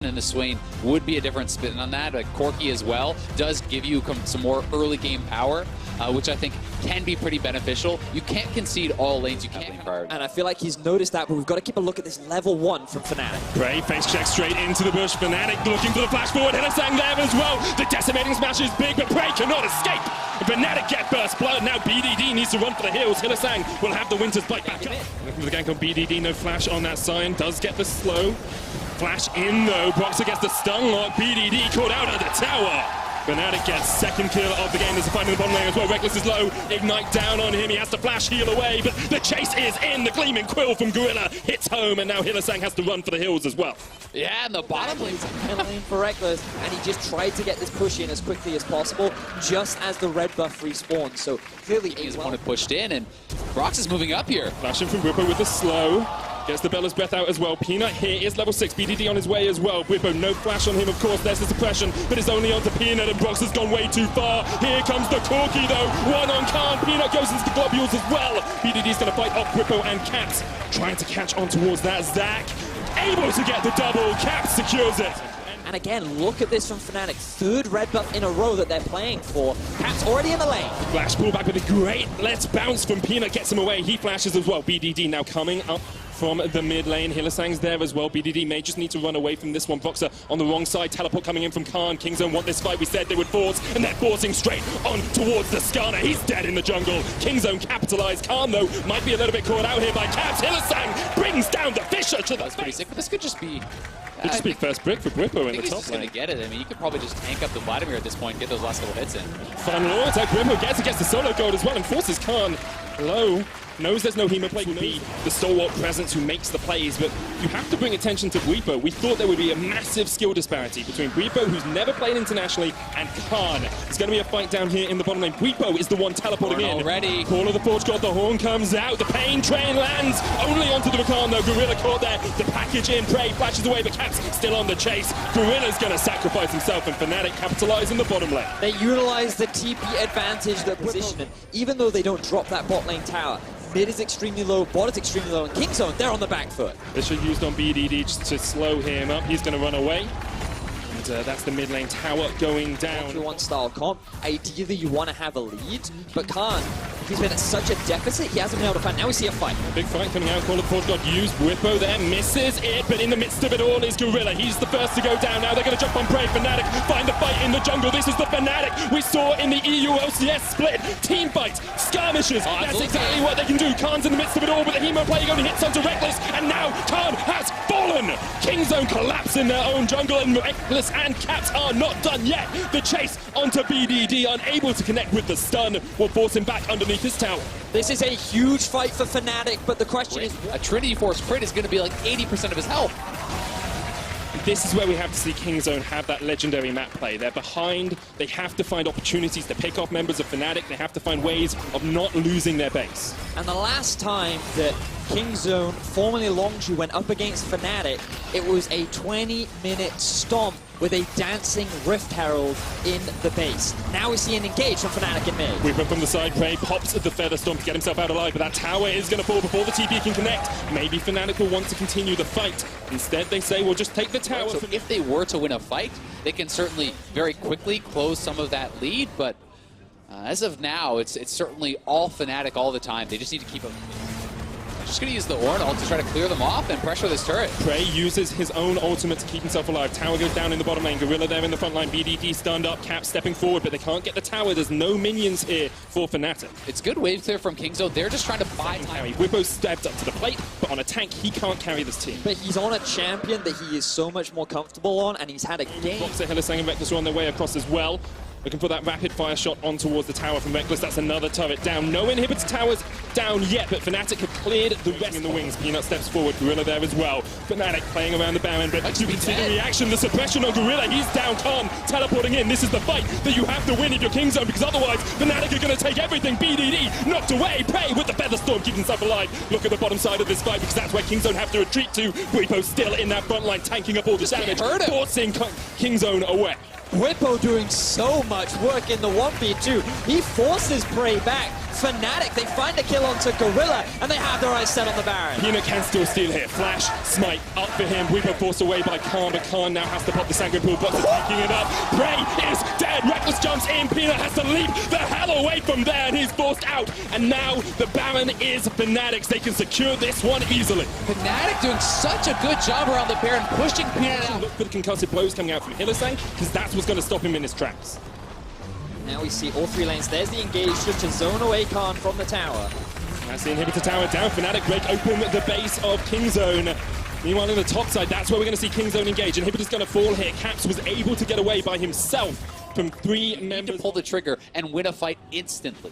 And the Swain would be a different spin on that. But Corki as well does give you some more early game power, which I think can be pretty beneficial. You can't concede all lanes. You can't. And I feel like he's noticed that, but we've got to keep a look at this level 1 from Fnatic. Prey face check straight into the bush. Fnatic looking for the flash forward. Hylissang there as well. The decimating smash is big, but Prey cannot escape. Fnatic get burst blood. Now BDD needs to run for the hills. Hylissang will have the Winter's Bite back up. Looking for the gank on BDD. No flash on that Sion. Does get the slow. Flash in though. Broxah gets the stun lock. BDD caught out at the tower. Fnatic gets second kill of the game. There's a fight in the bottom lane as well. Reckless is low. Ignite down on him. He has to flash heal away, but the chase is in. The Gleaming Quill from Gorilla hits home, and now Hylissang has to run for the hills as well. Yeah, and the bottom lane's middle lane for Reckless, and he just tried to get this push in as quickly as possible, just as the red buff respawns. So clearly he's one who pushed in, and Brox is moving up here. Flashing from Whippo with the slow. Gets the Bella's Breath out as well. Peanut here is level 6. BDD on his way as well. Whippo, no flash on him, of course. There's the suppression, but it's only onto Peanut, and Brox has gone way too far. Here comes the Corki, though. One on Khan. Peanut goes into the globules as well. BDD's going to fight off Whippo and Caps. Trying to catch on towards that. Zach able to get the double. Caps secures it. And again, look at this from Fnatic. 3rd red buff in a row that they're playing for. Caps already in the lane. Flash pullback with a great let's bounce from Peanut. Gets him away. He flashes as well. BDD now coming up from the mid lane. Hylissang's there as well. BDD may just need to run away from this one. Broxah on the wrong side. Teleport coming in from Khan. Kingzone want this fight. We said they would force, and they're forcing straight on towards the Skarner. He's dead in the jungle. Kingzone capitalized. Khan, though, might be a little bit caught out here by Caps. Hylissang brings down the Fisher to the That's pretty sick, but this could just be... Could just be first brick for Whippo in the top lane. He's just going to get it. I mean, you could probably just tank up the Vladimir at this point and get those last couple hits in. Fun Lord attack. Whippo gets the solo gold as well and forces Khan low. Knows there's no Hema play. Would be the stalwart presence who makes the plays, but you have to bring attention to Whippo. We thought there would be a massive skill disparity between Whippo, who's never played internationally, and Khan. It's going to be a fight down here in the bottom lane. Whippo is the one teleporting in. Already. Call of the Forge God, the horn comes out, the pain train lands only onto the Rakan though. Gorilla caught there, the package in, Prey flashes away, but Caps still on the chase. Gorilla's going to sacrifice himself, and Fnatic capitalize in the bottom lane. They utilize the TP advantage, the positioning, even though they don't drop that bot lane tower. Mid is extremely low, bot is extremely low, and Kingzone, they're on the back foot. Fisher used on BDD just to slow him up. He's going to run away. And that's the mid lane tower going down. 1-1 style comp. Ideally, you want to have a lead, but Khan, he's been at such a deficit, he hasn't been able to fight. Now we see a fight. A big fight coming out. Call of the Forge God used. Whippo there, misses it, but in the midst of it all is Gorilla. He's the first to go down. Now they're going to jump on Prey. Fnatic find the fight in the jungle. This is the Fnatic we saw in the EU LCS split. Team fights, skirmishes. That's exactly what they can do. Khan's in the midst of it all, but the Hemo plague only hits onto Reckless, and now Khan has fallen. Kingzone collapse in their own jungle, and Reckless and Caps are not done yet. The chase onto BDD, unable to connect with the stun, will force him back underneath his tower. This is a huge fight for Fnatic, but the question is... A Trinity Force crit is going to be like 80% of his health. This is where we have to see Kingzone have that legendary map play. They're behind, they have to find opportunities to pick off members of Fnatic, they have to find ways of not losing their base. And the last time that Kingzone, formerly Longzhu, went up against Fnatic, it was a 20-minute stomp with a dancing Rift Herald in the base. Now we see an engage from Fnatic in mid. We've from the side, Prey pops at the Feather Stomp to get himself out alive, but that tower is going to fall before the TP can connect. Maybe Fnatic will want to continue the fight. Instead, they say, we'll just take the tower. So if they were to win a fight, they can certainly very quickly close some of that lead, but as of now, it's certainly all Fnatic all the time. They just need to keep them. Just going to use the Ornal to try to clear them off and pressure this turret. Prey uses his own ultimate to keep himself alive. Tower goes down in the bottom lane. Gorilla there in the front line. BDD stunned up. Cap stepping forward, but they can't get the tower. There's no minions here for Fnatic. It's good wave clear from Kingzone. They're just trying to buy time. Whippo stepped up to the plate, but on a tank, he can't carry this team. But he's on a champion that he is so much more comfortable on, and he's had a game. Broxah, Hylissang, and Reckless are on their way across as well. Looking for that rapid fire shot on towards the tower from Reckless. That's another turret down. No inhibitor towers down yet, but Fnatic have cleared the rest in the wings. Peanut steps forward. Gorilla there as well. Fnatic playing around the Baron, but you can see the reaction, the suppression on Gorilla. He's down. Khan teleporting in. This is the fight that you have to win if you're Kingzone, because otherwise Fnatic are going to take everything. BDD knocked away. Prey with the Feather Storm, keeping himself alive. Look at the bottom side of this fight, because that's where Kingzone have to retreat to. Whippo still in that front line, tanking up all the damage, forcing Kingzone away. Whippo doing so much work in the 1v2. He forces Prey back, Fnatic, they find a kill onto Gorilla, and they have their eyes set on the Baron. Peanut can still steal here. Flash, smite, up for him. Weeper forced away by Khan, but Khan now has to pop the Sanguine Pool. Box is picking it up. Prey is dead. Reckless jumps in. Peanut has to leap the hell away from there, and he's forced out. And now the Baron is Fnatic's. They can secure this one easily. Fnatic doing such a good job around the Baron, pushing Peanut out. Look for the concussive blows coming out from Hylissang, because that's what's going to stop him in his tracks. Now we see all three lanes. There's the engage just to zone away Khan from the tower. That's the inhibitor tower down. Fnatic break open the base of Kingzone. Meanwhile, on the top side, that's where we're going to see Kingzone engage. Inhibitor's going to fall here. Caps was able to get away by himself from three members. To pull the trigger and win a fight instantly.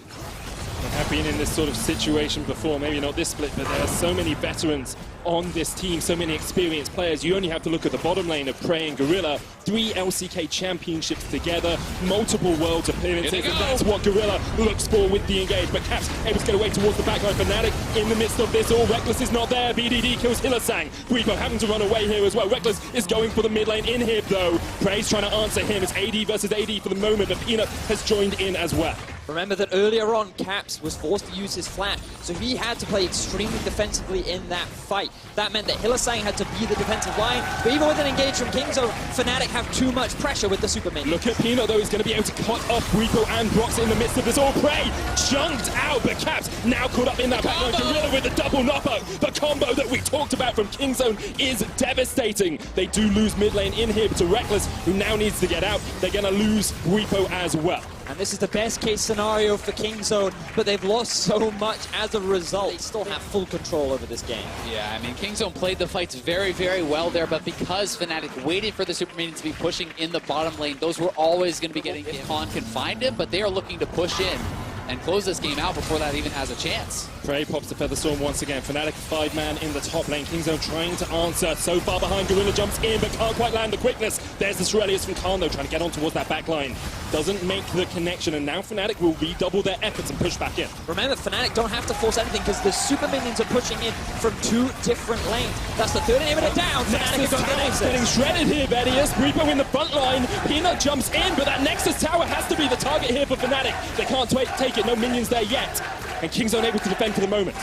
I have been in this sort of situation before, maybe not this split, but there are so many veterans on this team, so many experienced players. You only have to look at the bottom lane of Prey and Gorilla. 3 LCK championships together, multiple worlds appearances, and that's what Gorilla looks for with the engage. But Caps able to get away towards the backline. Fnatic in the midst of this all. Reckless is not there. BDD kills Hylissang. Guipo having to run away here as well. Reckless is going for the mid lane in here though. Prey's trying to answer him. It's AD versus AD for the moment, but Peanut has joined in as well. Remember that earlier on, Caps was forced to use his flash, so he had to play extremely defensively in that fight. That meant that Hylissang had to be the defensive line, but even with an engage from Kingzone, Fnatic have too much pressure with the super minion. Look at Peanut though, he's going to be able to cut off Guipo and Brox in the midst of this all. Prey chunked out, but Caps now caught up in that backline. Gorilla with the double knocker. The combo that we talked about from Kingzone is devastating. They do lose mid lane in here to Reckless, who now needs to get out. They're going to lose Guipo as well. And this is the best case scenario for Kingzone, but they've lost so much as a result. They still have full control over this game. Yeah, I mean, Kingzone played the fights very, very well there, but because Fnatic waited for the super minions to be pushing in the bottom lane, those were always going to be getting if Khan can find him, but they are looking to push in and close this game out before that even has a chance. Prey pops the Featherstorm once again. Fnatic 5-man in the top lane. Kingzone trying to answer. So far behind, Gorilla jumps in, but can't quite land the quickness. There's the Shurelius from Khan, though, trying to get on towards that back line. Doesn't make the connection, and now Fnatic will redouble their efforts and push back in. Remember, Fnatic don't have to force anything because the super minions are pushing in from 2 different lanes. That's the third inhibitor down. Fnatic is getting shredded here, Vedius. Guipo in the front line. Peanut jumps in, but that Nexus tower has to be the target here for Fnatic. They can't take it. No minions there yet. And Kingzone able to defend for the moment.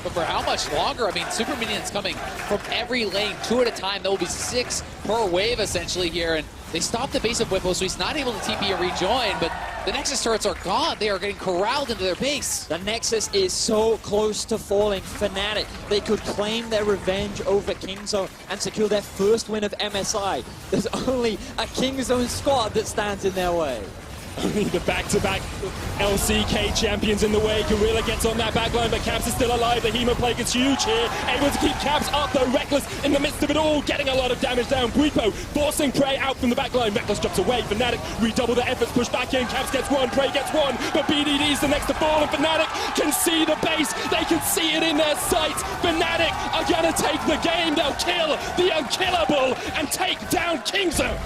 But for how much longer? I mean, super minions coming from every lane, 2 at a time. There will be 6 per wave, essentially, here. And they stopped the base of Whippo, so he's not able to TP and rejoin. But the Nexus turrets are gone. They are getting corralled into their base. The Nexus is so close to falling. Fnatic, they could claim their revenge over Kingzone and secure their first win of MSI. There's only a Kingzone squad that stands in their way. Only the back-to-back LCK champions in the way. Gorilla gets on that backline, but Caps is still alive. The Hemo plague is huge here. Able to keep Caps up, though. Reckless in the midst of it all, getting a lot of damage down. Guipo forcing Prey out from the backline. Reckless drops away. Fnatic redouble their efforts, push back in. Caps gets one, Prey gets one, but BDD's the next to fall, and Fnatic can see the base. They can see it in their sights. Fnatic are going to take the game. They'll kill the unkillable and take down Kingzone.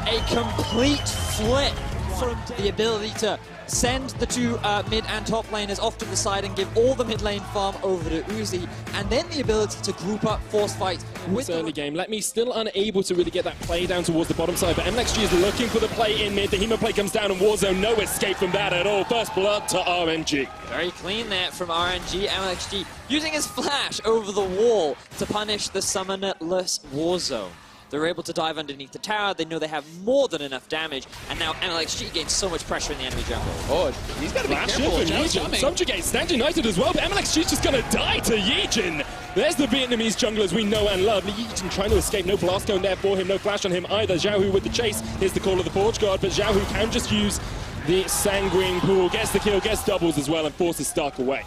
A complete flip from the ability to send the 2 mid and top laners off to the side and give all the mid lane farm over to Uzi, and then the ability to group up force fights with this early game. Let me still unable to really get that play down towards the bottom side, but MLXG is looking for the play in mid. The Hemo play comes down in Warzone. No escape from that at all. First blood to RNG. Very clean there from RNG. MLXG using his flash over the wall to punish the summonerless Warzone. They're able to dive underneath the tower. They know they have more than enough damage, and now MLXG gains so much pressure in the enemy jungle. Oh, he's got to be careful. Subjugate, stand united as well, but MLXG's just going to die to Yijin. There's the Vietnamese junglers we know and love. Yijin trying to escape. No blast cone there for him. No flash on him either. Xiaohu with the chase. Here's the call of the Forge Guard, but Xiaohu can just use the Sanguine Pool. Gets the kill, gets doubles as well, and forces Stark away.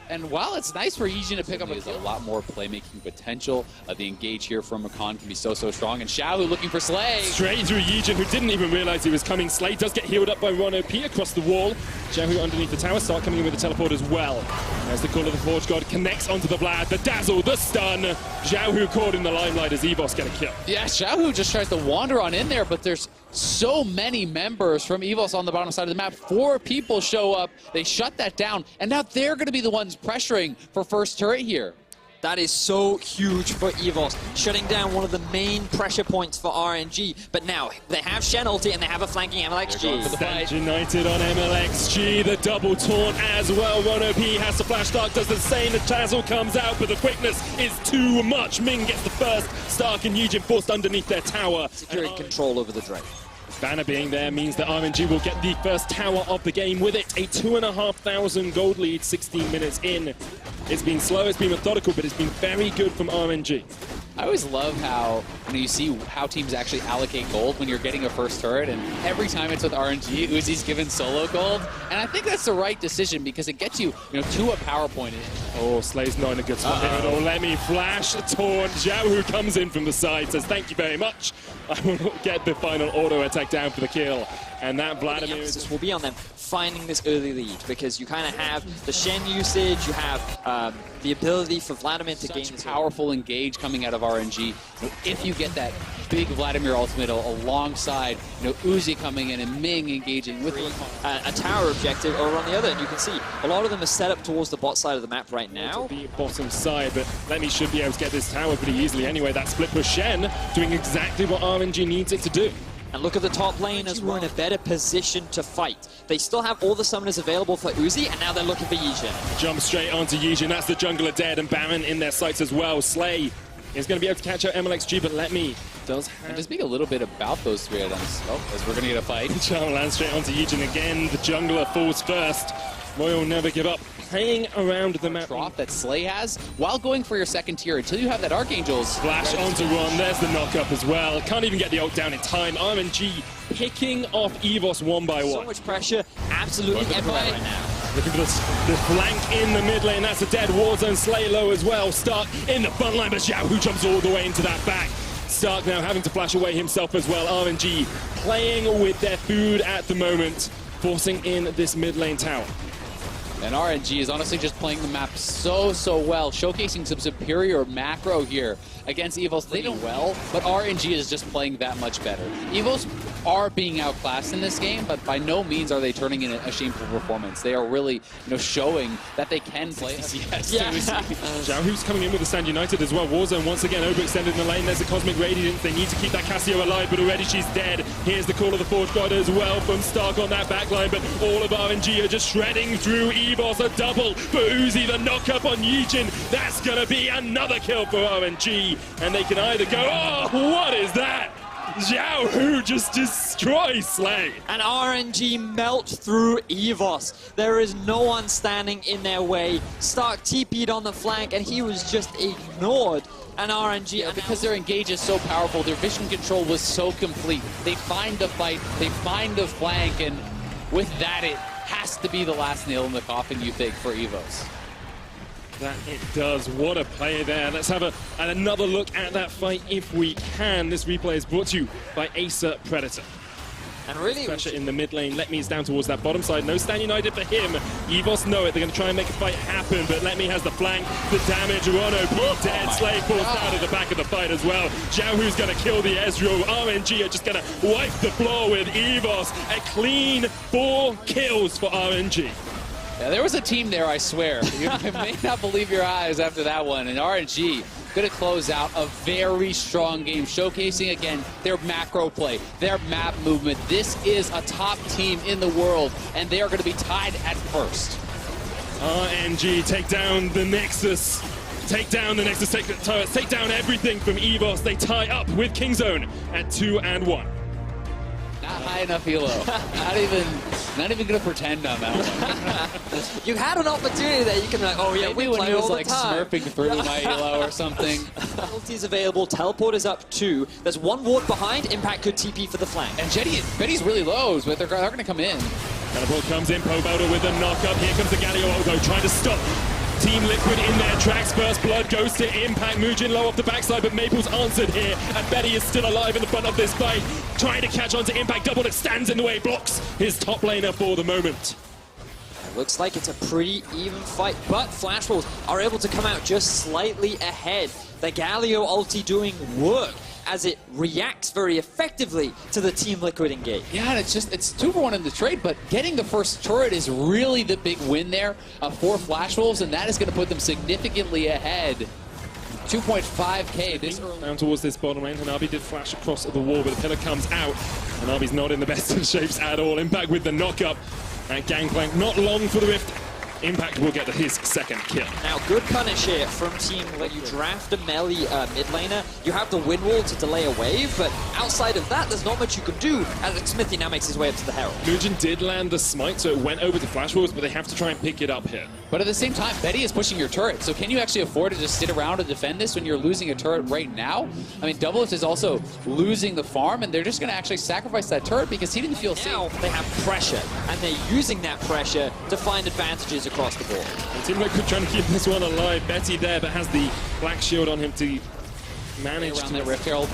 And while it's nice for Yijin to pick up a lot more playmaking potential, the engage here from Rakan can be so strong. And Xiaohu looking for Slay. Straight through Yijin, who didn't even realize he was coming. Slay does get healed up by Ron OP across the wall. Xiaohu underneath the tower, Start coming in with the teleport as well. There's the call of the Forge God, connects onto the Vlad, the dazzle, the stun. Xiaohu caught in the limelight as EVOS get a kill. Yeah, Xiaohu just tries to wander on in there, but there's so many members from EVOS on the bottom side of the map. 4 people show up, they shut that down, and now they're going to be the ones pressuring for first turret here. That is so huge for EVOS, shutting down one of the main pressure points for RNG. But now, they have Shen ulti and they have a flanking MLXG. Stand United on MLXG, the double taunt as well. Rono P has to flash. Stark does the same. The Tazzle comes out, but the quickness is too much. Ming gets the first. Stark and Yijin forced underneath their tower. Securing control over the Drake. Banner being there means that RNG will get the first tower of the game with it. A 2,500 gold lead 16 minutes in. It's been slow, it's been methodical, but it's been very good from RNG. I always love how you see how teams actually allocate gold when you're getting a first turret, and every time it's with RNG, Uzi's given solo gold, and I think that's the right decision because it gets you, to a power point. Oh, Slay's not in a good spot here at all. Let me flash, taunt. Zhao, who comes in from the side, says thank you very much. I will get the final auto attack down for the kill. And that Vladimir emphasis will be on them finding this early lead because you kind of have the Shen usage, you have the ability for Vladimir to gain this powerful engage coming out of RNG. If you get that big Vladimir ultimate alongside Uzi coming in and Ming engaging with a tower objective over on the other, and you can see a lot of them are set up towards the bot side of the map right now. The bottom side, but Lemmy should be able to get this tower pretty easily anyway. That split push Shen doing exactly what RNG needs it to do. And look at the top lane as we're in a better position to fight. They still have all the summoners available for Uzi, and now they're looking for Yijin. Jump straight onto Yijin. That's the jungler dead, and Baron in their sights as well. Slay is going to be able to catch out MLXG, but Letme does have... And to speak a little bit about those three items, as we're going to get a fight. Charm lands straight onto Yijin again. The jungler falls first. Royal never give up. Playing around the map. Drop that Slay has while going for your second tier until you have that Archangel's. Flash onto Ron. There's the knock-up as well. Can't even get the ult down in time. RNG picking off EVOS one by one. So much pressure. Absolutely everywhere right now. Looking for the flank in the mid lane. That's a dead Warzone. Slay low as well. Stark in the front line, but Zhao who jumps all the way into that back. Stark now having to flash away himself as well. RNG playing with their food at the moment, forcing in this mid lane tower. And RNG is honestly just playing the map so well, showcasing some superior macro here against EVOS. They do well, but RNG is just playing that much better. EVOS are being outclassed in this game, but by no means are they turning in a shameful performance. They are really, showing that they can play CS. Yeah. Zhao who's coming in with the Stand United as well. Warzone once again overextended in the lane. There's a Cosmic Radiance. They need to keep that Cassio alive, but already she's dead. Here's the call of the Forge God as well from Stark on that backline, but all of RNG are just shredding through EVOS. A double for Uzi, the knock-up on Yijin. That's going to be another kill for RNG. And they can either go, oh, what is that? Zhao who just destroys Slay. And RNG melt through EVOS. There is no one standing in their way. Stark TP'd on the flank and he was just ignored. And RNG, because their engage is so powerful, their vision control was so complete. They find a fight, they find a flank, and with that it has to be the last nail in the coffin, you think, for EVOS. That it does. What a play there. Let's have another look at that fight if we can. This replay is brought to you by Acer Predator. And really, pressure in the mid lane. Letme is down towards that bottom side. No Stand United for him. EVOS know it. They're going to try and make a fight happen, but Letme has the flank, the damage. Rono P dead. Slay falls down at the back of the fight as well. Zhao who's going to kill the Ezreal. RNG are just going to wipe the floor with EVOS. A clean 4 kills for RNG. Yeah, there was a team there, I swear. You may not believe your eyes after that one. And RNG going to close out a very strong game, showcasing again their macro play, their map movement. This is a top team in the world, and they are going to be tied at first. RNG take down the Nexus. Take down the Nexus, take the turrets, take down everything from EVOS. They tie up with Kingzone at 2-1. Not high enough elo. not even gonna pretend on that one. You had an opportunity there. You can be like, oh yeah, maybe we when he was like time. smurfing through my elo or something. Ulti's available. Teleport is up 2. There's 1 ward behind. Impact could TP for the flank. And Betty's really low, but they're gonna come in. Teleport comes in. Pobelder with a knock-up. Here comes the Galio Aldo trying to stop Team Liquid in their tracks. First blood goes to Impact. Mujin low off the backside, but Maple's answered here. And Betty is still alive in the front of this fight. Trying to catch on to Impact. Double that stands in the way, blocks his top laner for the moment. It looks like it's a pretty even fight, but Flash Wolves are able to come out just slightly ahead. The Galio ulti doing work as it reacts very effectively to the Team Liquid engage. Yeah, and it's 2-for-1 in the trade, but getting the first turret is really the big win there for Flash Wolves, and that is going to put them significantly ahead 2.5k this early. Down towards this bottom lane, Hanabi did flash across the wall, but the pillar comes out. Hanabi's not in the best of shapes at all. Impact with the knock-up, and Gangplank not long for the Rift. Impact will get his second kill. Now, good punish here from Team Liquid. You draft a melee mid laner, you have the wind wall to delay a wave, but outside of that, there's not much you can do, as Smithy now makes his way up to the Herald. Mugen did land the smite, so it went over to Flash Wolves, but they have to try and pick it up here. But at the same time, Betty is pushing your turret, so can you actually afford to just sit around and defend this when you're losing a turret right now? I mean, Doublelift is also losing the farm, and they're just going to actually sacrifice that turret because he didn't feel safe. Now they have pressure, and they're using that pressure to find advantages across the board. And Team Liquid trying to keep this one alive. Betty there, but has the black shield on him to manage around that Rift Herald.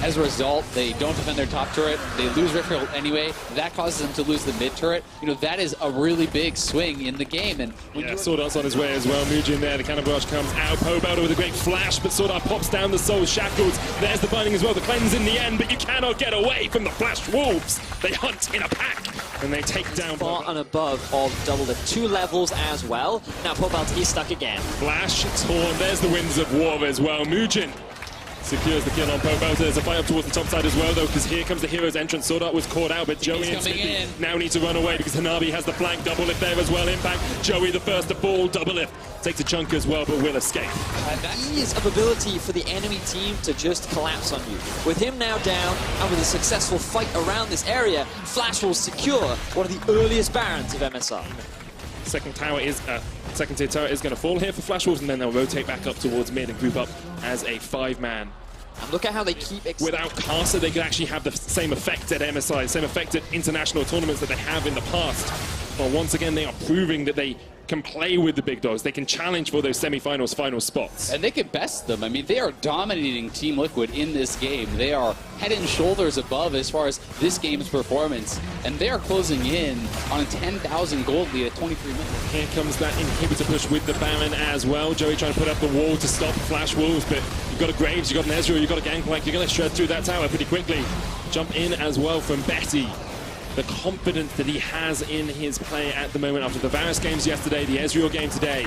As a result, they don't defend their top turret. They lose Rift Herald anyway. That causes them to lose the mid turret. You know, that is a really big swing in the game. And yeah, Sword Art's on his way as well. Mugen there, the cannon barrage comes out. Pobelter with a great flash, but Sword Art pops down the soul shackles. There's the binding as well, the cleanse in the end, but you cannot get away from the Flash Wolves. They hunt in a pack, and they take down far and above of Doublelift, 2 levels as well. Now Pobelter, he's stuck again. Flash, Torn, there's the Winds of War as well. Mugen secures the kill on Pobelter. There's a fight up towards the top side as well, though, because here comes the hero's entrance. Sword Art was caught out, but Joey and Smithy now need to run away because Hanabi has the flank. Doublelift there as well. Impact. Joey the first to fall. Doublelift takes a chunk as well, but will escape. Ease of ability for the enemy team to just collapse on you. With him now down, and with a successful fight around this area, Flash will secure one of the earliest Barons of MSI. Second tier turret is going to fall here for Flash Wolves, and then they'll rotate back up towards mid and group up as a 5-man. And look at how they keep... Without Caster, they could actually have the same effect at MSI, same effect at international tournaments that they have in the past. But once again, they are proving that they can play with the big dogs. They can challenge for those semi-finals, final spots. And they can best them. I mean, they are dominating Team Liquid in this game. They are head and shoulders above as far as this game's performance. And they are closing in on a 10,000 gold lead at 23 minutes. Here comes that inhibitor push with the Baron as well. Joey trying to put up the wall to stop Flash Wolves, but you've got a Graves, you've got an Ezreal, you've got a Gangplank. You're going to shred through that tower pretty quickly. Jump in as well from Betty. The confidence that he has in his play at the moment after the Varus games yesterday, the Ezreal game today.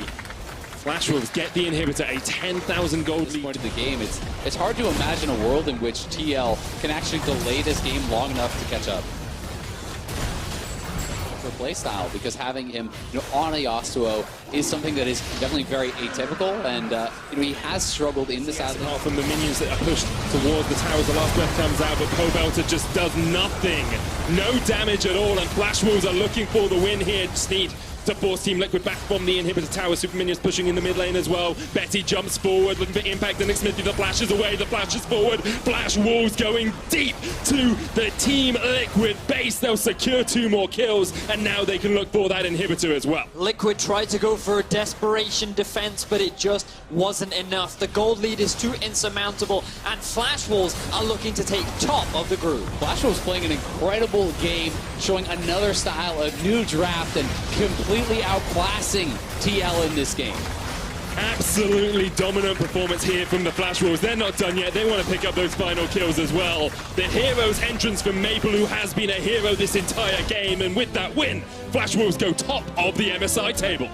Flash Wolves get the inhibitor, a 10,000 gold lead. Point of the game, it's hard to imagine a world in which TL can actually delay this game long enough to catch up. For play style, because having him on a Yasuo is something that is definitely very atypical, and he has struggled in this outlet. Apart from the minions that are pushed towards the towers, the last breath comes out, but Pobelter just does nothing. No damage at all, and Flash Wolves are looking for the win here. Just need to force Team Liquid back from the inhibitor tower. Super minions pushing in the mid lane as well. Betty jumps forward, looking for impact, and Smithy the flashes away, the flashes forward. Flash Wolves going deep to the Team Liquid base. They'll secure 2 more kills, and now they can look for that inhibitor as well. Liquid tried to go for a desperation defense, but it just wasn't enough. The gold lead is too insurmountable, and Flash Wolves are looking to take top of the group. Flash Wolves playing an incredible game, showing another style, a new draft, and completely outclassing TL in this game. Absolutely dominant performance here from the Flash Wolves. They're not done yet. They want to pick up those final kills as well. The hero's entrance from Maple, who has been a hero this entire game, and with that win, Flash Wolves go top of the MSI table.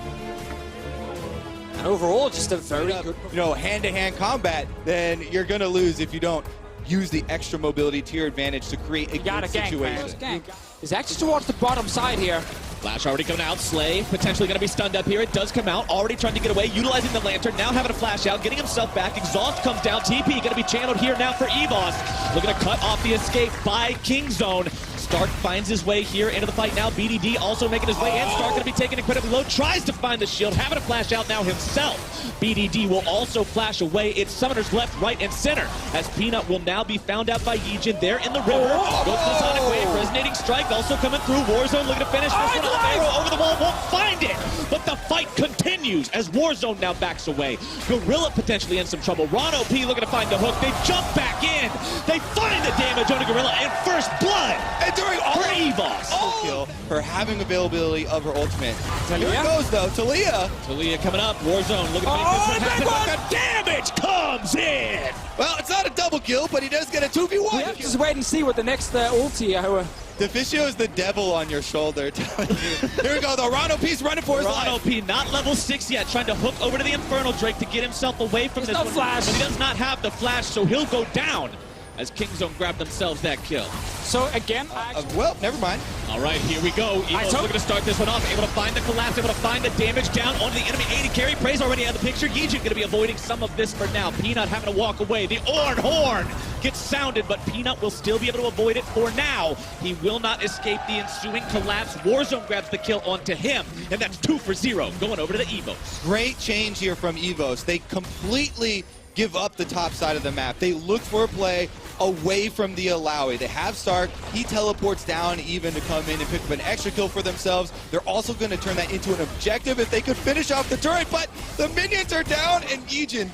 And overall, just a very good... hand-to-hand combat, then you're going to lose if you don't use the extra mobility to your advantage to create a good situation. He's actually towards the bottom side here. Flash already coming out. Slay potentially going to be stunned up here. It does come out. Already trying to get away. Utilizing the lantern. Now having a flash out. Getting himself back. Exhaust comes down. TP going to be channeled here now for EVOS. Looking to cut off the escape by Kingzone. Stark finds his way here into the fight now. BDD also making his way in. Stark going to be taken incredibly low. Tries to find the shield. Having a flash out now himself. BDD will also flash away. It's summoners left, right, and center. As Peanut will now be found out by Yijin there in the river. Goes to the Sonic Wave. Resonating Strike also coming through. Warzone looking to finish this one off. Arrow over the wall. Won't find it. But the fight continues as Warzone now backs away. Gorilla potentially in some trouble. Ron OP looking to find the hook. They jump back in. They find the damage on the Gorilla and first blood. And during all for EVOS. Kill for having availability of her ultimate. Here it goes though, Talia. Talia coming up. Warzone looking to make this one happen, but the damage comes in. Well, it's not a double kill. skill, but he does get a 2v1. We have to just wait and see what the next ulti. Deficio is the devil on your shoulder, telling you. Here we go, the Rano P's running for his life. Rano P, not level 6 yet, trying to hook over to the Infernal Drake to get himself away from this no one. flash. But he does not have the flash, so he'll go down as Kingzone grab themselves that kill. So again, well, never mind. All right, here we go. Evo's looking to start this one off. Able to find the collapse, able to find the damage down onto the enemy AD carry. Prey's already out of the picture. Yijin going to be avoiding some of this for now. Peanut having to walk away. The Orn Horn gets sounded, but Peanut will still be able to avoid it for now. He will not escape the ensuing collapse. Warzone grabs the kill onto him, and that's 2 for 0 going over to the Evos. Great change here from Evos. They completely give up the top side of the map. They look for a play away from the Alawi. They have Stark. He teleports down even to come in and pick up an extra kill for themselves. They're also going to turn that into an objective if they could finish off the turret, but the minions are down, and Yijin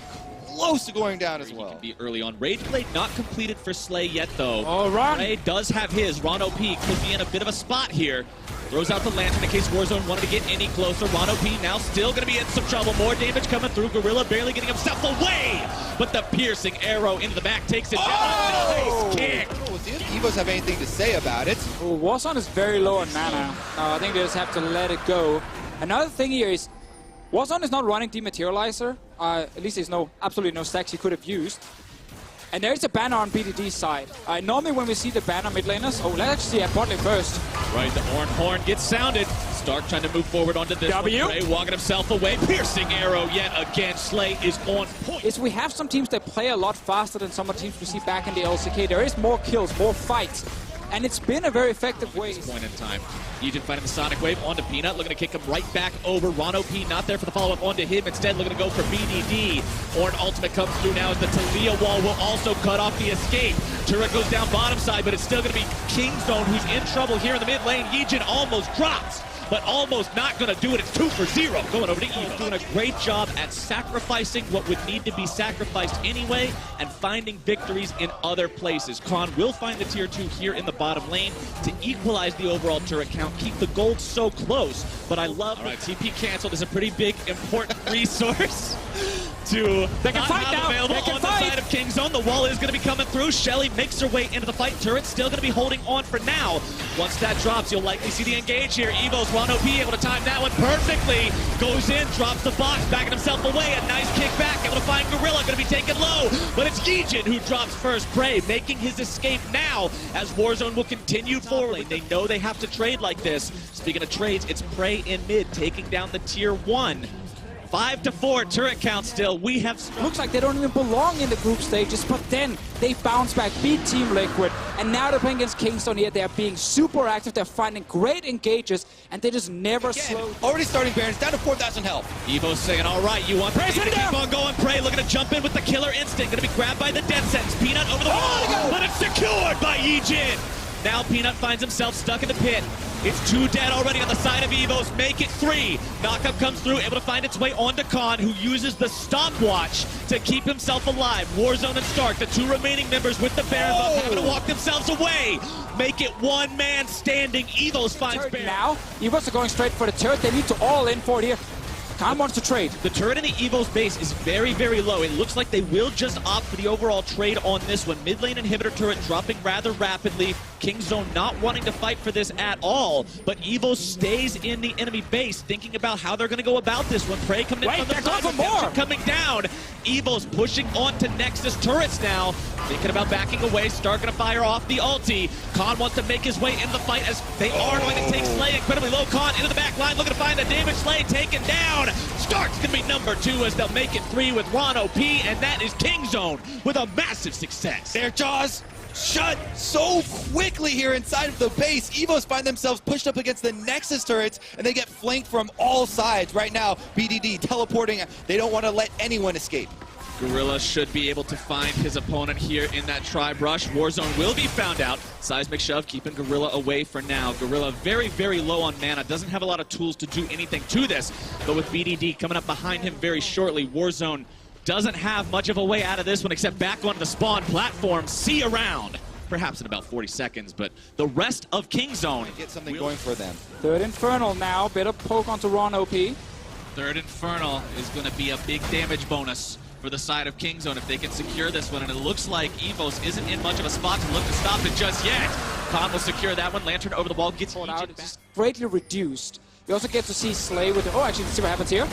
close to going down as well. Be early on. Rage Blade not completed for Slay yet, though. Oh, Ron. Slay does have his. Rano P could be in a bit of a spot here. Throws out the lantern in case Warzone wanted to get any closer. Rano P now still going to be in some trouble. More damage coming through. Gorilla barely getting himself away. But the piercing arrow into the back takes it down. Nice kick. We'll see if Evos have anything to say about it. Oh, Warzone is very low on mana. I think they just have to let it go. Another thing here is Warzone is not running Dematerializer. At least there's absolutely no stacks he could have used. And there's a banner on BDD's side. Normally when we see the banner mid laners, let's actually see a bot lane first. Right, the Orn Horn gets sounded. Stark trying to move forward onto this W. one. Prey walking himself away. Piercing arrow yet again. Slay is on point. Is we have some teams that play a lot faster than some of the teams we see back in the LCK. There is more kills, more fights. And it's been a very effective way. At this point in time, Yijin finding the Sonic Wave onto Peanut, looking to kick him right back over. Rano P not there for the follow-up onto him. Instead, looking to go for BDD. Orn ultimate comes through now as the Talia wall will also cut off the escape. Turret goes down bottom side, but it's still going to be Kingzone who's in trouble here in the mid lane. Yijin almost drops, but almost not going to do it. It's 2 for 0 going over to Evo. Doing a great job at sacrificing what would need to be sacrificed anyway and finding victories in other places. Khan will find the tier 2 here in the bottom lane to equalize the overall turret count, keep the gold so close, but I love TP canceled is a pretty big, important resource to they can fight now. Available they can on fight. The side of Kingzone. The wall is going to be coming through. Shelly makes her way into the fight. Turret's still going to be holding on for now. Once that drops, you'll likely see the engage here. Evo's Rano P able to time that one perfectly. Goes in, drops the box, backing himself away. A nice kick back, able to find Gorilla, going to be taken low. But it's Yijin who drops first. Prey making his escape now as Warzone will continue forward. They know they have to trade like this. Speaking of trades, it's Prey in mid taking down the tier 1. 5-4 turret count still. We have looks like they don't even belong in the group stages, but then they bounce back, beat Team Liquid, and now they're playing against Kingzone here. They're being super active, they're finding great engages, and they just never slow. Already starting Baron's down to 4,000 health. Evo's saying, all right, you want Prey to keep on going. Prey looking to jump in with the killer instinct. Going to be grabbed by the death sentence. Peanut over the wall, but it's secured by Yijin. Now Peanut finds himself stuck in the pit. It's 2 dead already on the side of Evos. Make it 3. Knockup comes through, able to find its way onto Khan, who uses the stopwatch to keep himself alive. Warzone and Stark, the 2 remaining members with the Baron buff, having to walk themselves away. Make it 1 man standing. Evos finds Baron. Now, Evos are going straight for the turret. They need to all in for it here. Khan wants to trade. The turret in the Evo's base is very, very low. It looks like they will just opt for the overall trade on this one. Mid lane inhibitor turret dropping rather rapidly. Kingzone not wanting to fight for this at all, but Evo stays in the enemy base, thinking about how they're going to go about this one. Prey coming in from the side, redemption coming down. Evo's pushing onto Nexus turrets now, thinking about backing away. Stark going to fire off the ulti. Khan wants to make his way into the fight as they are going to take Slay incredibly low. Khan into the back line, looking to find the damage. Slay taken down. Stark's going to be number 2 as they'll make it 3 with Rano P, and that is Kingzone with a massive success. Their jaws shut so quickly here inside of the base. Evos find themselves pushed up against the Nexus turrets, and they get flanked from all sides. Right now, BDD teleporting. They don't want to let anyone escape. Gorilla should be able to find his opponent here in that tri-brush. Warzone will be found out. Seismic shove keeping Gorilla away for now. Gorilla very, very low on mana. Doesn't have a lot of tools to do anything to this. But with BDD coming up behind him very shortly, Warzone doesn't have much of a way out of this one except back onto the spawn platform. See around. Perhaps in about 40 seconds, but the rest of Kingzone get something going for them. Third Infernal now. Bit of poke onto Ron OP. Third Infernal is going to be a big damage bonus for the side of Kingzone if they can secure this one, and it looks like Evos isn't in much of a spot to look to stop it just yet. Khan will secure that one. Lantern over the wall, gets Out. Legion It's back. just greatly reduced. You also get to see Slay with the... Oh, actually, let's see what happens here.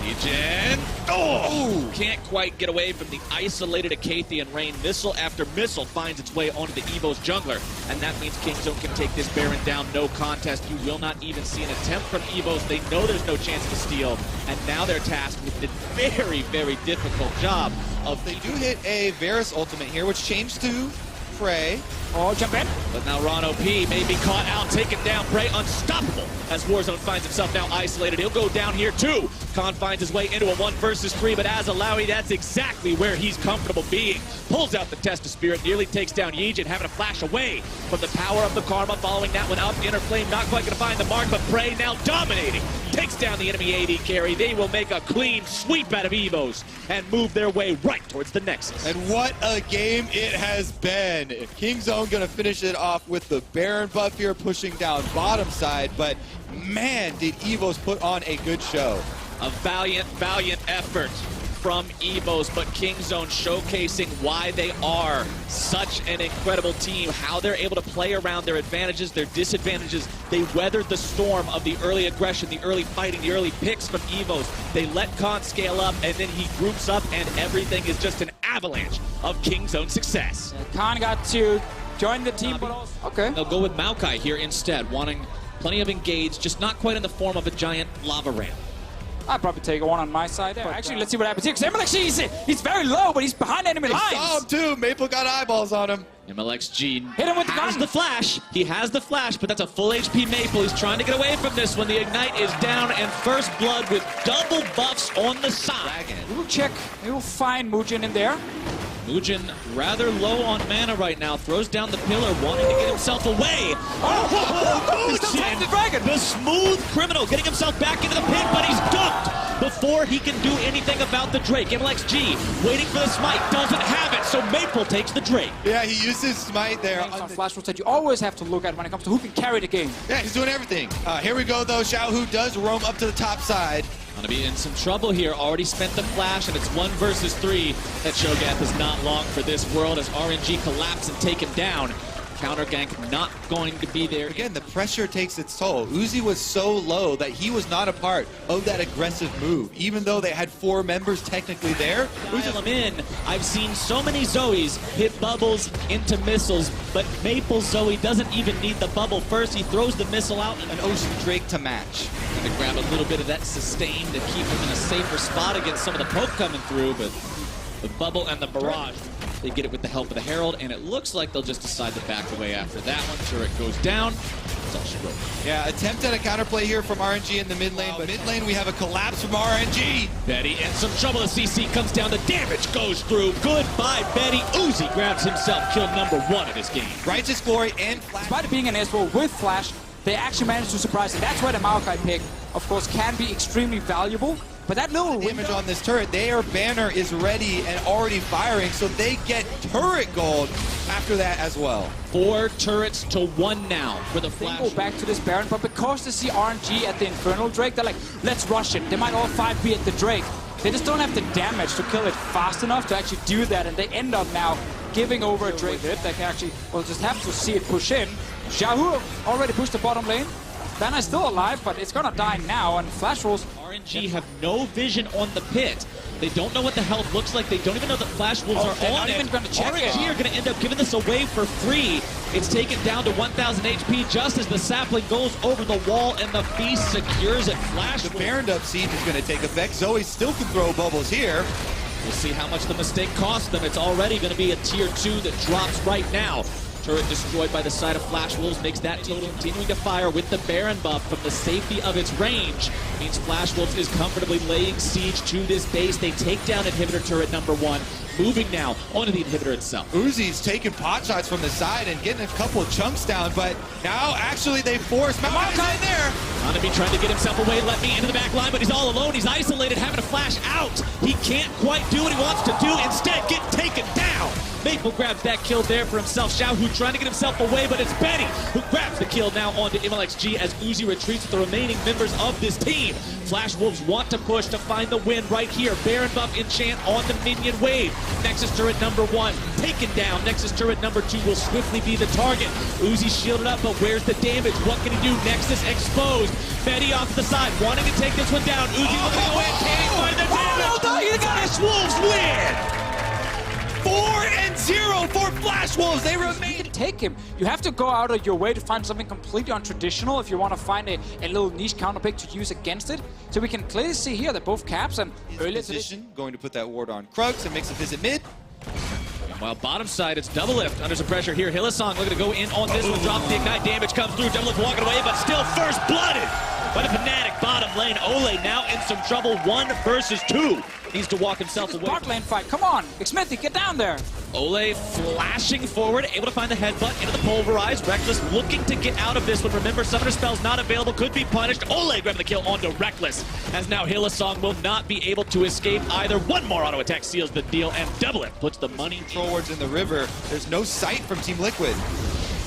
Legion. Oh! Can't quite get away from the isolated Acathian Rain. Missile after missile finds its way onto the Evo's jungler. And that means Kingzone can take this Baron down, no contest. You will not even see an attempt from Evos. They know there's no chance to steal. And now they're tasked with the very, very difficult job of... They do hit a Varus ultimate here, which changed to Prey. Oh, jump in. But now Ron OP may be caught out, taken down, Prey unstoppable as Warzone finds himself now isolated. He'll go down here too. Khan finds his way into a 1 versus 3, but as Alawi, that's exactly where he's comfortable being. Pulls out the Test of Spirit, nearly takes down Yijin, having to flash away from the power of the Karma, following that one up. Inner Flame not quite going to find the mark, but Prey now dominating. Takes down the enemy AD carry. They will make a clean sweep out of Evos and move their way right towards the Nexus. And what a game it has been. Kingzone going to finish it off with the Baron buff here, pushing down bottom side, but man, did Evos put on a good show. A valiant, valiant effort from Evos, but Kingzone showcasing why they are such an incredible team, how they're able to play around their advantages, their disadvantages. They weathered the storm of the early aggression, the early fighting, the early picks from Evos. They let Khan scale up, and then he groups up, and everything is just an avalanche of Kingzone success. Khan got to join the team, but also... Okay. They'll go with Maokai here instead, wanting plenty of engage, just not quite in the form of a giant lava ramp. I'd probably take one on my side there. Actually, let's see what happens here. Because MLXG, he's very low, but he's behind enemy lines. Saw him too. Maple got eyeballs on him. MLXG Hit him with the has gun. the flash. He has the flash, but that's a full HP Maple. He's trying to get away from this one. The Ignite is down, and First Blood with double buffs on the side. We will check. We will find Mujin in there. Mujin rather low on mana right now. Throws down the pillar, wanting to get himself away. He still taps the dragon. The smooth criminal getting himself back into the pit, but he's dunked before he can do anything about the Drake. MLXG waiting for the smite, doesn't have it, so Maple takes the Drake. Yeah, he used his smite there. Some flash rules that you always have to look at when it comes to who can carry the game. Yeah, he's doing everything. Here we go, though. Xiaohu does roam up to the top side. Gonna be in some trouble here. Already spent the flash, and it's 1 versus 3. That Shogath is not long for this world as RNG collapse and take him down. Counter gank not going to be there. Again, the pressure takes its toll. Uzi was so low that he was not a part of that aggressive move. Even though they had 4 members technically there. Dial him in. I've seen so many Zoes hit bubbles into missiles, but Maple Zoe doesn't even need the bubble first. He throws the missile out. An Ocean Drake to match. Gonna grab a little bit of that sustain to keep him in a safer spot against some of the poke coming through, but the bubble and the barrage, they get it with the help of the Herald, and it looks like they'll just decide to back away after that one. Turret goes down. That's all she wrote. Yeah, attempt at a counterplay here from RNG in the mid lane, but mid lane we have a collapse from RNG. Betty in some trouble. The CC comes down. The damage goes through. Goodbye, Betty. Uzi grabs himself kill number 1 of this game. Righteous Glory and Flash. Despite it being an S4 with flash, they actually managed to surprise it. That's why the Maokai pick, of course, can be extremely valuable. But that little Damage on this turret. Their banner is ready and already firing, so they get turret gold after that as well. 4 turrets to 1 now for the They Flash. go back to this Baron, but because they see RNG at the Infernal Drake, they're like, let's rush it. They might all 5 be at the Drake. They just don't have the damage to kill it fast enough to actually do that, and they end up now giving over a Drake hit. They can actually, well, just have to see it push in. Xiaohu already pushed the bottom lane. Banner's still alive, but it's gonna die now, and flash rolls. RNG have no vision on the pit. They don't know what the health looks like. They don't even know that flash wolves are they're on not it. even gonna check RNG it. are going to end up giving this away for free. It's taken down to 1,000 HP just as the sapling goes over the wall and the beast secures it. Flash The wolf. Baron Up Siege is going to take effect. Zoe still can throw bubbles here. We'll see how much the mistake cost them. It's already going to be a tier 2 that drops right now. Turret destroyed by the side of Flash Wolves makes that total. Continuing to fire with the Baron buff from the safety of its range. Means Flash Wolves is comfortably laying siege to this base. They take down inhibitor turret number 1. Moving now onto the inhibitor itself. Uzi's taking pot shots from the side and getting a couple of chunks down, but now actually they force Maokai in there. Hanabi trying to get himself away, let me into the back line, but he's all alone. He's isolated, having to flash out. He can't quite do what he wants to do. Instead, get taken down. Maple grabs that kill there for himself. Xiaohu trying to get himself away, but it's Benny who grabs the kill now onto MLXG as Uzi retreats with the remaining members of this team. Flash Wolves want to push to find the win right here. Baron buff enchant on the minion wave. Nexus turret number 1 taken down. Nexus turret number 2 will swiftly be the target. Uzi shielded up, but where's the damage? What can he do? Nexus exposed. Fetty off the side, wanting to take this one down. Uzi looking to go in. Can he find the damage? Flash Wolves win! 4-0 for Flash Wolves. They remain. Take him. You have to go out of your way to find something completely untraditional if you want to find a little niche counter pick to use against it. So we can clearly see here that both Caps and earlier position going to put that ward on Krugs and makes a visit mid. While bottom side, it's double lift under some pressure here. Hylissang looking to go in on this one. Drop the ignite damage comes through. Double lift walking away, but still first blooded by the Fnatic bottom lane. Ole now in some trouble. 1 versus 2. Needs to walk himself away. Bot lane fight. Come on, Smithy, get down there. Ole flashing forward, able to find the headbutt into the pulverize. Reckless looking to get out of this one. Remember, Summoner spells not available, could be punished. Ole grabbing the kill onto Reckless, as now Hylissang will not be able to escape either. One more auto attack seals the deal, and double it puts the money. Control wards in the river. There's no sight from Team Liquid.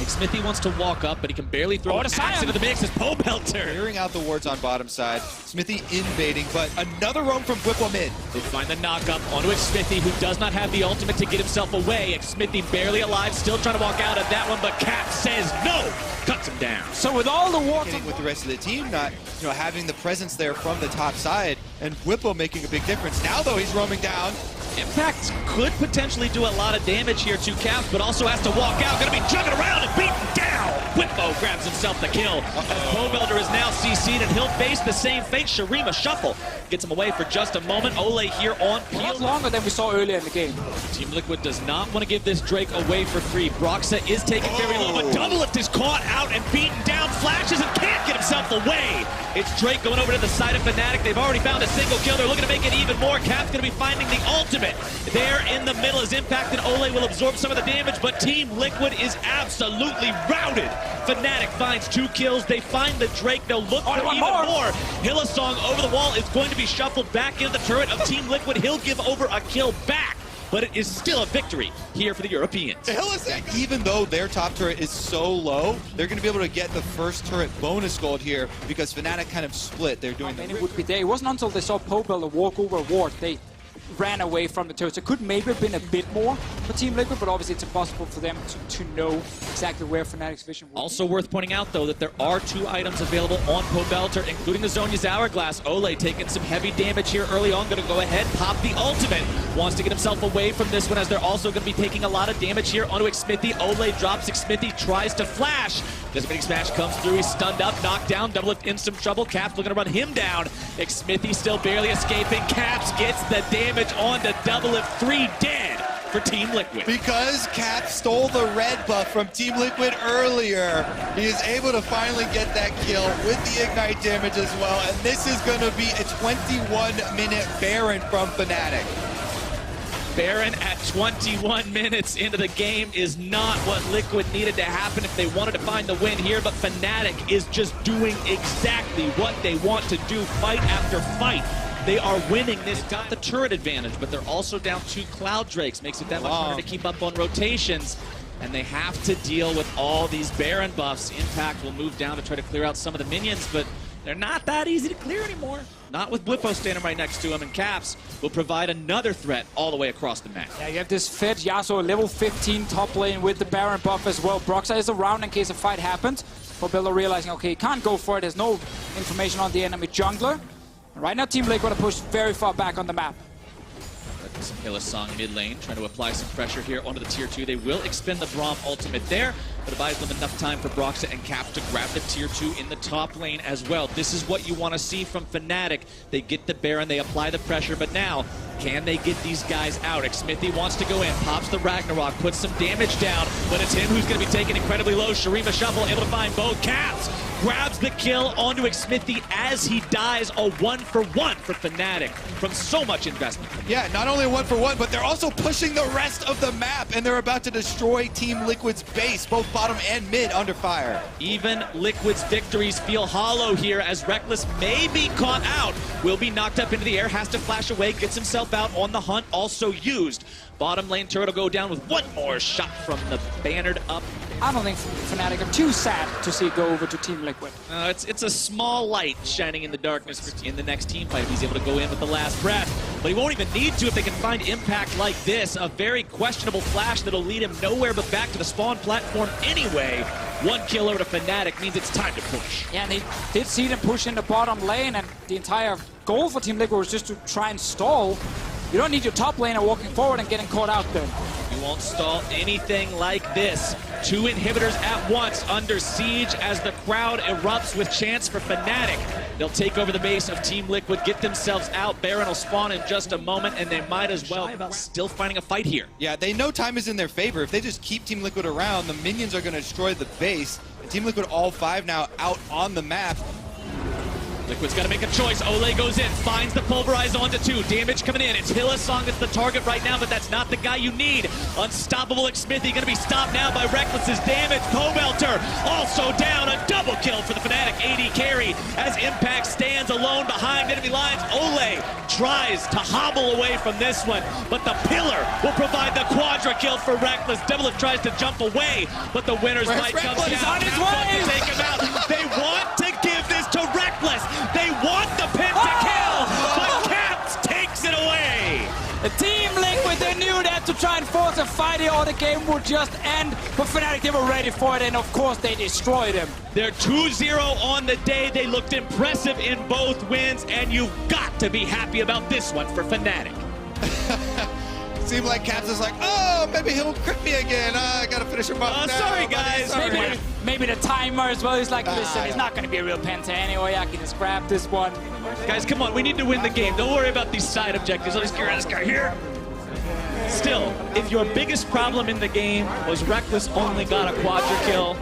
Smithy wants to walk up, but he can barely throw an axe into the mix as Poe Belter. Clearing out the wards on bottom side. Smithy invading, but another roam from Whipple mid. They find the knock-up onto Smithy, who does not have the ultimate to get himself away. Smithy barely alive, still trying to walk out of that one, but Cap says no, cuts him down. So with all the wards with the rest of the team, not having the presence there from the top side, and Whipple making a big difference. Now though, he's roaming down. Impact could potentially do a lot of damage here to Caps, but also has to walk out. Gonna be jumping around and beaten down. Whippo grabs himself the kill. Poe Belter is now CC'd, and he'll face the same fate. Shurima Shuffle gets him away for just a moment. Ole here on peel. Much longer than we saw earlier in the game. Team Liquid does not want to give this Drake away for free. Broxa is taken very low, but Double Lift is caught out and beaten down. Flashes and can't get himself away. It's Drake going over to the side of Fnatic. They've already found a single kill. They're looking to make it even more. Cap's going to be finding the ultimate. There in the middle is Impact, and Ole will absorb some of the damage, but Team Liquid is absolutely routed. Fnatic finds 2 kills. They find the Drake. They'll look for even more. Hylissang over the wall is going to be shuffled back into the turret of Team Liquid. He'll give over a kill back, but it is still a victory here for the Europeans. Even though their top turret is so low, they're going to be able to get the first turret bonus gold here because Fnatic kind of split. They're doing it would be there. It wasn't until they saw Poe Belter walk over a ward they ran away from the turret. So it could maybe have been a bit more for Team Liquid, but obviously it's impossible for them to know exactly where Fnatic's vision will Also worth pointing out, though, that there are 2 items available on Poe Belter, including the Zhonya's Hourglass. Ole taking some heavy damage here early on. Going to go ahead, pop the ultimate. Wants to get himself away from this one, as they're also going to be taking a lot of damage here onto Xmithy. Ole drops Xmithy, tries to flash. This mini smash comes through. He's stunned up, knocked down. Double Lift in some trouble. Caps looking to run him down. Xmithy still barely escaping. Caps gets the damage onto Double Lift. 3 dead for Team Liquid. Because Cap stole the red buff from Team Liquid earlier, he is able to finally get that kill with the ignite damage as well. And this is going to be a 21-minute Baron from Fnatic. Baron at 21 minutes into the game is not what Liquid needed to happen if they wanted to find the win here, but Fnatic is just doing exactly what they want to do, fight after fight. They are winning this. Got the turret advantage, but they're also down 2 Cloud Drakes. Makes it that much harder to keep up on rotations. And they have to deal with all these Baron buffs. Impact will move down to try to clear out some of the minions, but they're not that easy to clear anymore. Not with Blippo standing right next to him, and Caps will provide another threat all the way across the map. Yeah, you have this Fed Yasuo level 15 top lane with the Baron buff as well. Broxa is around in case a fight happens. Poe Belter realizing, okay, he can't go for it. There's no information on the enemy jungler. And right now, Team Liquid going to push very far back on the map. Some Hylissang mid lane, trying to apply some pressure here onto the tier 2. They will expend the Braum ultimate there, but it buys them enough time for Broxa and Caps to grab the tier 2 in the top lane as well. This is what you want to see from Fnatic. They get the Baron, they apply the pressure, but now, can they get these guys out? Xmithy wants to go in, pops the Ragnarok, puts some damage down, but it's him who's going to be taken incredibly low. Shurima Shuffle able to find both. Caps grabs the kill onto Xmithy as he dies. A 1-for-1 for Fnatic from so much investment. Yeah, not only a 1-for-1, but they're also pushing the rest of the map, and they're about to destroy Team Liquid's base, both bottom and mid under fire. Even Liquid's victories feel hollow here, as Reckless may be caught out. Will be knocked up into the air, has to flash away, gets himself out on the hunt, also used. Bottom lane turret will go down with one more shot from the bannered up I don't think Fnatic are too sad to see it go over to Team Liquid. It's a small light shining in the darkness in the next team fight if he's able to go in with the last breath. But he won't even need to if they can find impact like this. A very questionable flash that'll lead him nowhere but back to the spawn platform anyway. 1 kill over to Fnatic means it's time to push. Yeah, and they did see them push in the bottom lane, and the entire goal for Team Liquid was just to try and stall. You don't need your top laner walking forward and getting caught out there. You won't stall anything like this. 2 inhibitors at once under siege as the crowd erupts with chants for Fnatic. They'll take over the base of Team Liquid, get themselves out. Baron will spawn in just a moment, and they might as well still finding a fight here. Yeah, they know time is in their favor. If they just keep Team Liquid around, the minions are going to destroy the base. And Team Liquid, all 5 now out on the map. Liquid's got to make a choice. Ole goes in, finds the pulverize onto 2. Damage coming in. It's Hillsong that's the target right now, but that's not the guy you need. Unstoppable Xmithie going to be stopped now by Reckless's damage. Pobelter also down. A double kill for the Fnatic AD carry as Impact stands alone behind enemy lines. Ole tries to hobble away from this one, but the pillar will provide the quadra kill for Reckless. Devilich tries to jump away, but the winner's might comes down. On his way. To take him out. They want to give this to Reckless. They want the pin to kill, but Caps takes it away. The Team Liquid, they knew they had to try and force a fight here or the game would just end. But Fnatic, they were ready for it, and of course they destroyed him. They're 2-0 on the day. They looked impressive in both wins, and you've got to be happy about this one for Fnatic. Seemed like Caps is like, oh, maybe he'll crit me again. I gotta finish him off now. Sorry, guys. Maybe the timer as well. He's like, listen, it's not going to be a real penta anyway. I can just grab this one. Guys, come on. We need to win the game. Don't worry about these side objectives. I'll just get this guy here. Still, if your biggest problem in the game was Reckless only got a quadra kill,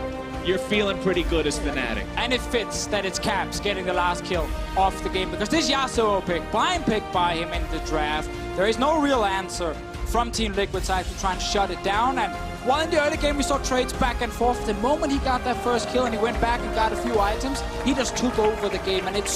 you're feeling pretty good as Fnatic. And it fits that it's Caps getting the last kill off the game, because this Yasuo pick, blind pick by him in the draft, there is no real answer from Team Liquid side to try and shut it down. And while in the early game we saw trades back and forth, the moment he got that first kill and he went back and got a few items, he just took over the game, and it's